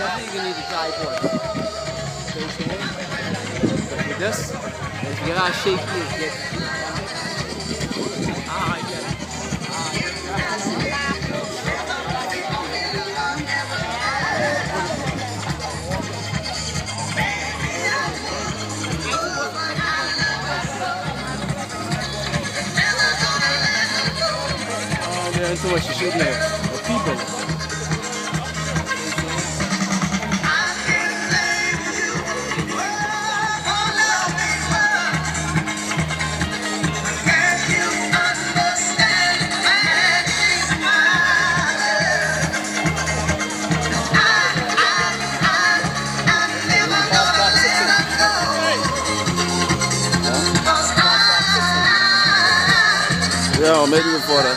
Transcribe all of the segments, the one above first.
definitely gonna need a tripod. Okay, so with this, if you gotta shake it, get there's too much to shoot here. The people. Yeah, or maybe before that.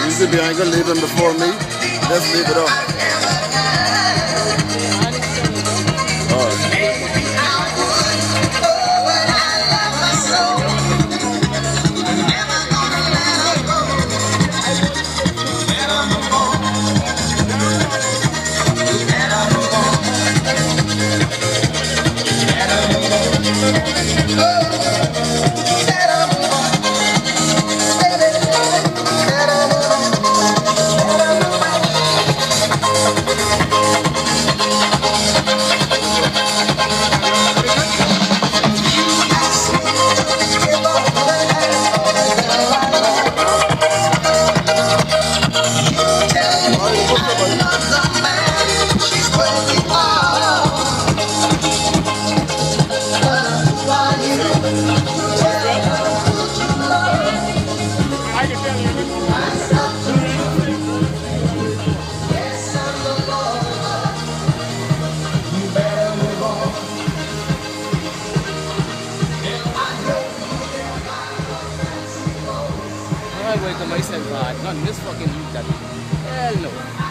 Usually I ain't gonna leave him before me. Just leave it up. I wake up myself hard, not this fucking youth that. Hell no.